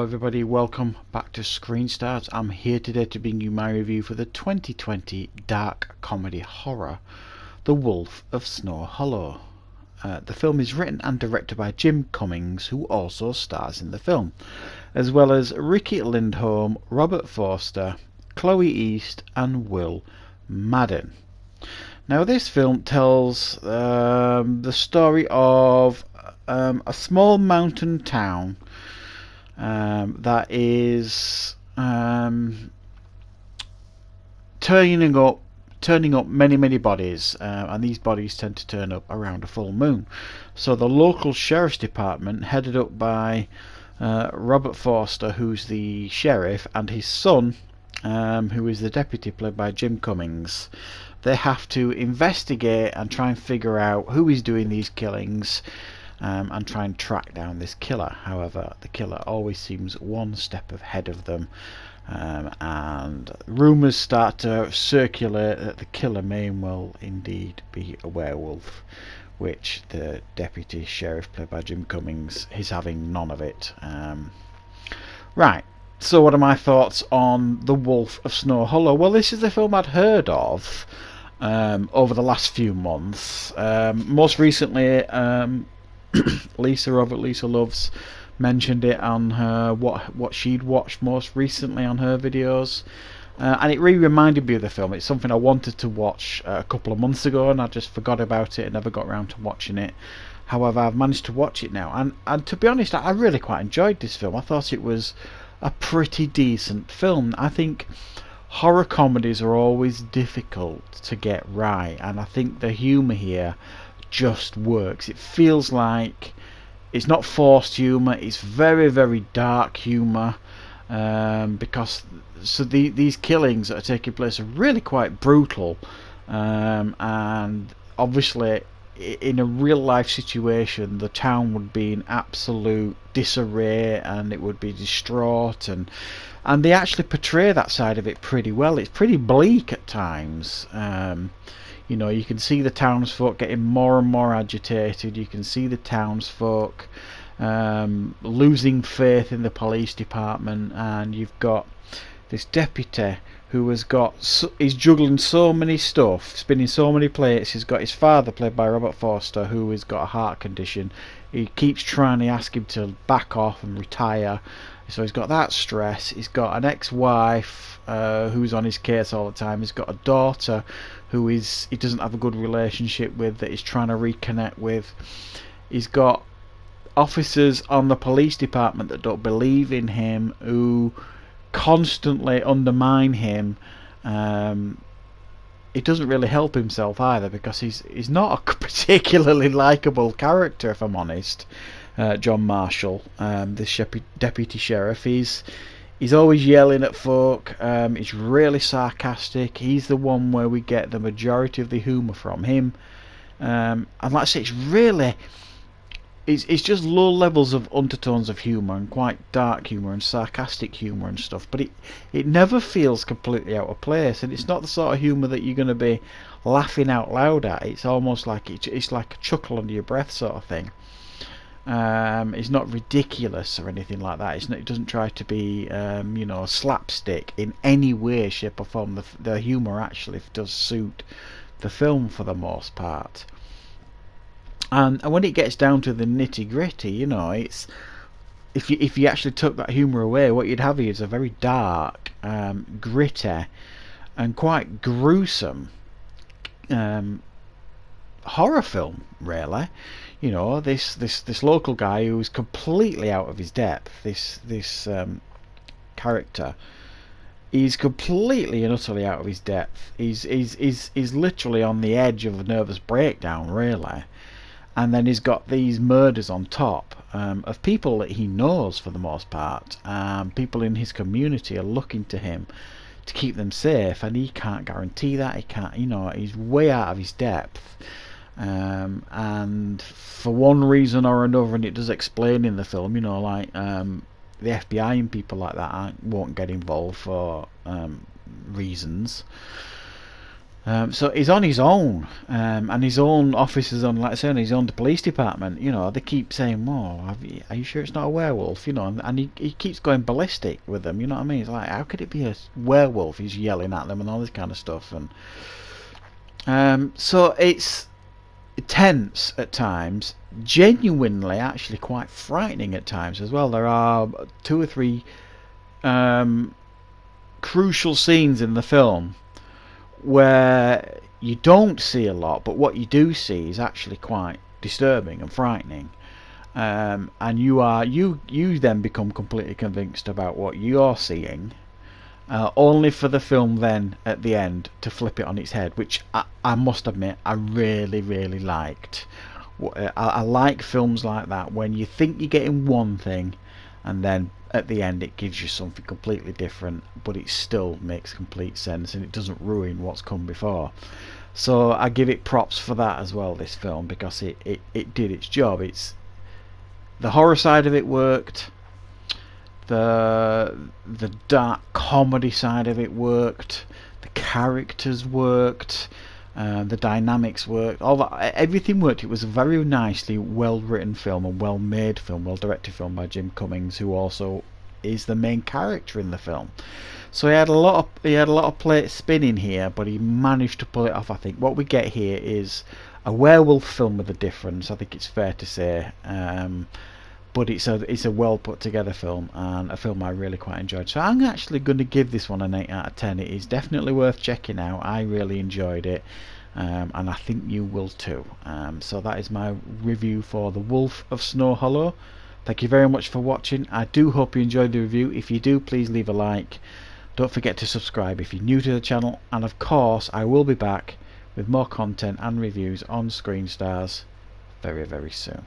everybody, welcome back to Screen Stars. I'm here today to bring you my review for the 2020 dark comedy horror, The Wolf of Snow Hollow. The film is written and directed by Jim Cummings, who also stars in the film, as well as Riki Lindhome, Robert Forster, Chloe East and Will Madden. Now this film tells the story of a small mountain town that is turning up many bodies, and these bodies tend to turn up around a full moon. So the local sheriff's department, headed up by Robert Forster, who's the sheriff, and his son, who is the deputy, played by Jim Cummings, they have to investigate and try and figure out who is doing these killings, and try and track down this killer. However, the killer always seems one step ahead of them, and rumours start to circulate that the killer may well indeed be a werewolf, which the deputy sheriff, played by Jim Cummings, is having none of it. Right, so what are my thoughts on The Wolf of Snow Hollow? Well, this is the film I'd heard of over the last few months. Most recently, Lisa Loves mentioned it on her what she'd watched most recently on her videos, and it really reminded me of the film. It's something I wanted to watch a couple of months ago, and I just forgot about it and never got around to watching it. However, I've managed to watch it now, and to be honest, I really quite enjoyed this film. I thought it was a pretty decent film. I think horror comedies are always difficult to get right, and I think the humour here just works. It feels like it's not forced humour, it's very dark humour, because these killings that are taking place are really quite brutal, and obviously in a real life situation the town would be in absolute disarray and it would be distraught, and they actually portray that side of it pretty well. It's pretty bleak at times. You know, you can see the townsfolk getting more and more agitated. You can see the townsfolk losing faith in the police department, and you've got this deputy who is juggling so many stuff, spinning so many plates. He's got his father, played by Robert Forster, who has got a heart condition. He keeps trying to ask him to back off and retire. So he's got that stress. He's got an ex-wife who's on his case all the time. He's got a daughter who he doesn't have a good relationship with, that he's trying to reconnect with. He's got officers on the police department that don't believe in him, who constantly undermine him. He doesn't really help himself either, because he's not a particularly likeable character, if I'm honest. John Marshall, this deputy sheriff, he's always yelling at folk. He's really sarcastic. He's the one where we get the majority of the humour from him. And like I say, it's just low levels of undertones of humour, and quite dark humour and sarcastic humour and stuff. But it never feels completely out of place, and it's not the sort of humour that you're going to be laughing out loud at. It's almost like it's like a chuckle under your breath sort of thing. It's not ridiculous or anything like that. It doesn't try to be slapstick in any way, shape or form. The humour actually does suit the film for the most part. And when it gets down to the nitty gritty, it's if you actually took that humour away, what you'd have here is a very dark, gritty, and quite gruesome horror film, really. This local guy who's completely out of his depth. This character, he's completely and utterly out of his depth. He's literally on the edge of a nervous breakdown, really. And then he's got these murders on top, of people that he knows for the most part. People in his community are looking to him to keep them safe, and he can't guarantee that. He can't, he's way out of his depth. And for one reason or another, and it does explain in the film, the FBI and people like that won't get involved for reasons. So he's on his own, and his own officers on, like I say, on his own police department. You know, they keep saying, "Well, are you sure it's not a werewolf?" You know, and he keeps going ballistic with them. You know what I mean? It's like, how could it be a werewolf? He's yelling at them and all this kind of stuff, and so it's tense at times, genuinely, actually quite frightening at times as well. There are 2 or 3 crucial scenes in the film where you don't see a lot, but what you do see is actually quite disturbing and frightening. And you then become completely convinced about what you're seeing, only for the film then at the end to flip it on its head, which I must admit I really liked. I like films like that when you think you're getting one thing and then at the end it gives you something completely different, but it still makes complete sense and it doesn't ruin what's come before. So I give it props for that as well, this film, because it did its job. It's the horror side of it worked, the dark comedy side of it worked, the characters worked, the dynamics worked, all that, everything worked. It was a very nicely well written film, a well made film, well directed film by Jim Cummings, who also is the main character in the film. So he had a lot of plates spinning here, but he managed to pull it off. I think what we get here is a werewolf film with a difference, I think it's fair to say. But it's a well put together film, and a film I really quite enjoyed. So I'm actually going to give this one an 8 out of 10. It is definitely worth checking out. I really enjoyed it, and I think you will too. So that is my review for The Wolf of Snow Hollow. Thank you very much for watching. I do hope you enjoyed the review. If you do, please leave a like. Don't forget to subscribe if you're new to the channel, and of course I will be back with more content and reviews on Screen Stars very soon.